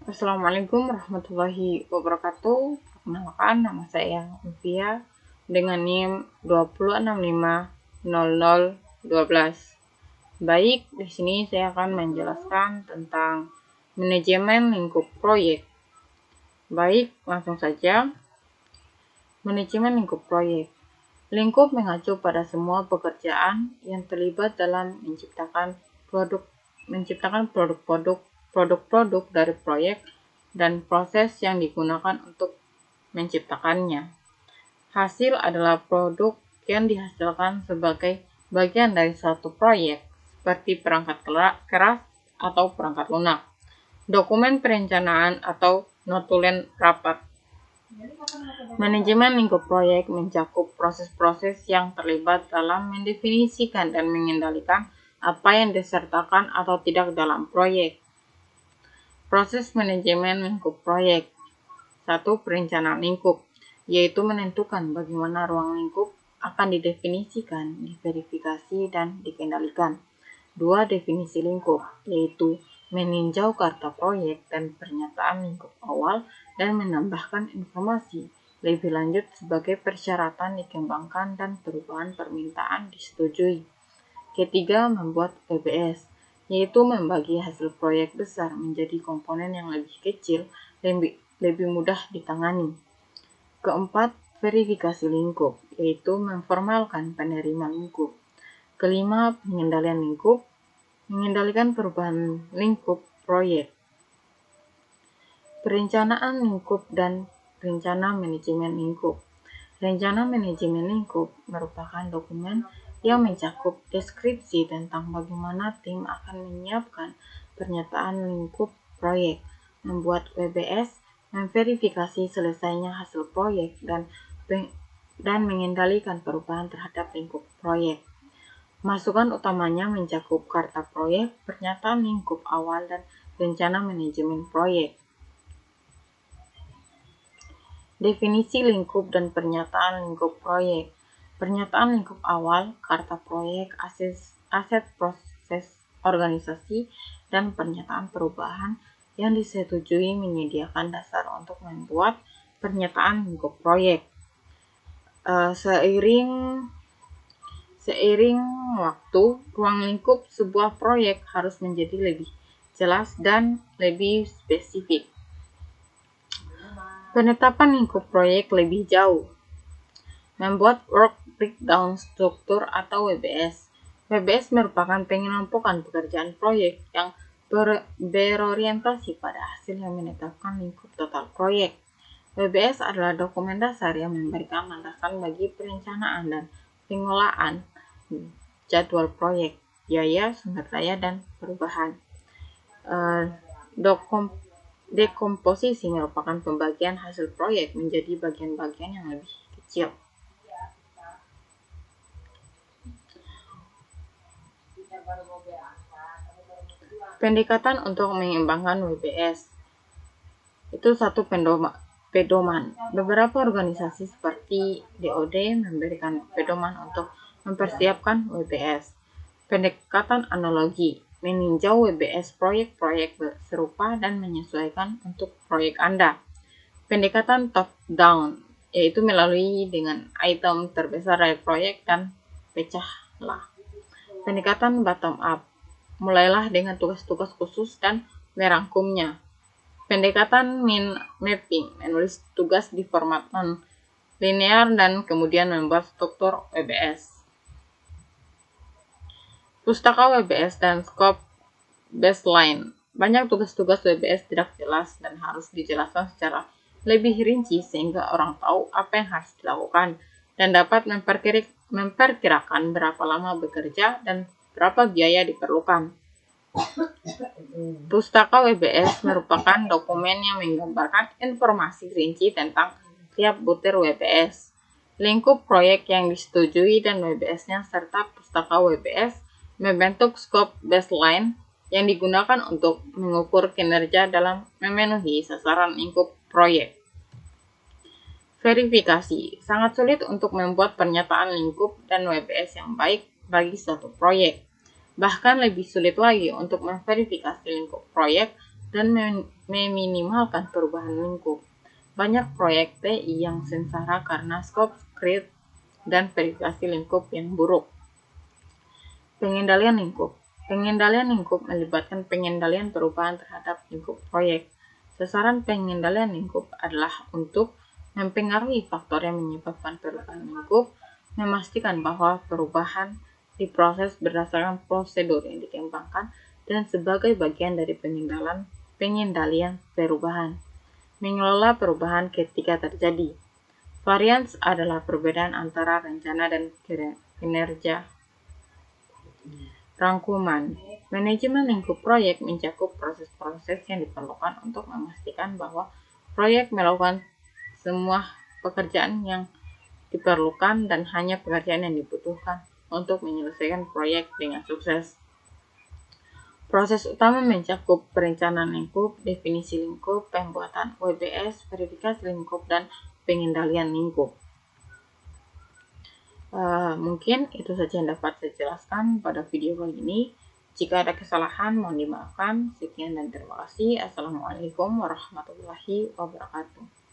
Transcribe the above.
Assalamualaikum warahmatullahi wabarakatuh. Perkenalkan, nama saya Novia dengan NIM 20650012. Baik, di sini saya akan menjelaskan tentang manajemen lingkup proyek. Baik, langsung saja. Manajemen lingkup proyek. Lingkup mengacu pada semua pekerjaan yang terlibat dalam menciptakan produk-produk dari proyek dan proses yang digunakan untuk menciptakannya. Hasil adalah produk yang dihasilkan sebagai bagian dari suatu proyek, seperti perangkat keras atau perangkat lunak, dokumen perencanaan atau notulen rapat. Manajemen lingkup proyek mencakup proses-proses yang terlibat dalam mendefinisikan dan mengendalikan apa yang disertakan atau tidak dalam proyek. Proses manajemen lingkup proyek. 1. Perencanaan lingkup, yaitu menentukan bagaimana ruang lingkup akan didefinisikan, diverifikasi, dan dikendalikan. 2. Definisi lingkup, yaitu meninjau karta proyek dan pernyataan lingkup awal dan menambahkan informasi lebih lanjut sebagai persyaratan dikembangkan dan perubahan permintaan disetujui. Ketiga, membuat WBS, yaitu membagi hasil proyek besar menjadi komponen yang lebih kecil, lebih mudah ditangani. Keempat, verifikasi lingkup, yaitu memformalkan penerima lingkup. Kelima, pengendalian lingkup, mengendalikan perubahan lingkup proyek. Perencanaan lingkup dan rencana manajemen lingkup. Rencana manajemen lingkup merupakan dokumen yang mencakup deskripsi tentang bagaimana tim akan menyiapkan pernyataan lingkup proyek, membuat WBS, memverifikasi selesainya hasil proyek, dan mengendalikan perubahan terhadap lingkup proyek. Masukan utamanya mencakup karta proyek, pernyataan lingkup awal, dan rencana manajemen proyek. Definisi lingkup dan pernyataan lingkup proyek. Pernyataan lingkup awal, karta proyek, aset proses organisasi, dan pernyataan perubahan yang disetujui menyediakan dasar untuk membuat pernyataan lingkup proyek. Seiring waktu, ruang lingkup sebuah proyek harus menjadi lebih jelas dan lebih spesifik. Penetapan lingkup proyek lebih jauh. Membuat work breakdown struktur atau WBS. WBS merupakan pengelompokan pekerjaan proyek yang berorientasi pada hasil yang menetapkan lingkup total proyek. WBS adalah dokumen dasar yang memberikan landasan bagi perencanaan dan pengolahan jadwal proyek, biaya, sumber daya, dan perubahan. Dekomposisi merupakan pembagian hasil proyek menjadi bagian-bagian yang lebih kecil. Pendekatan untuk mengembangkan WBS itu satu pedoman. Beberapa organisasi seperti DoD memberikan pedoman untuk mempersiapkan WBS. Pendekatan analogi, meninjau WBS proyek-proyek serupa dan menyesuaikan untuk proyek Anda. Pendekatan top-down, yaitu melalui dengan item terbesar dari proyek dan pecahlah. Pendekatan bottom-up, mulailah dengan tugas-tugas khusus dan merangkumnya. Pendekatan mind mapping, menulis tugas di format non-linear dan kemudian membuat struktur WBS. Pustaka WBS dan scope baseline. Banyak tugas-tugas WBS tidak jelas dan harus dijelaskan secara lebih rinci sehingga orang tahu apa yang harus dilakukan dan dapat memperkirakan berapa lama bekerja dan berapa biaya diperlukan. Pustaka WBS merupakan dokumen yang menggambarkan informasi rinci tentang tiap butir WBS, lingkup proyek yang disetujui dan WBS-nya, serta pustaka WBS membentuk scope baseline yang digunakan untuk mengukur kinerja dalam memenuhi sasaran lingkup proyek. Verifikasi. Sangat sulit untuk membuat pernyataan lingkup dan WBS yang baik bagi suatu proyek. Bahkan lebih sulit lagi untuk memverifikasi lingkup proyek dan meminimalkan perubahan lingkup. Banyak proyek TI yang sengsara karena scope creep dan verifikasi lingkup yang buruk. Pengendalian lingkup. Pengendalian lingkup melibatkan pengendalian perubahan terhadap lingkup proyek. Sasaran pengendalian lingkup adalah untuk mempengaruhi faktor yang menyebabkan perubahan lingkup, memastikan bahwa perubahan diproses berdasarkan prosedur yang dikembangkan dan sebagai bagian dari pengendalian perubahan. Mengelola perubahan ketika terjadi. Varians adalah perbedaan antara rencana dan kinerja. Rangkuman. Manajemen lingkup proyek mencakup proses-proses yang diperlukan untuk memastikan bahwa proyek melakukan semua pekerjaan yang diperlukan dan hanya pekerjaan yang dibutuhkan untuk menyelesaikan proyek dengan sukses. Proses utama mencakup perencanaan lingkup, definisi lingkup, pembuatan WBS, verifikasi lingkup, dan pengendalian lingkup. Mungkin itu saja yang dapat saya jelaskan pada video kali ini. Jika ada kesalahan, mohon dimaafkan. Sekian dan terima kasih. Assalamualaikum warahmatullahi wabarakatuh.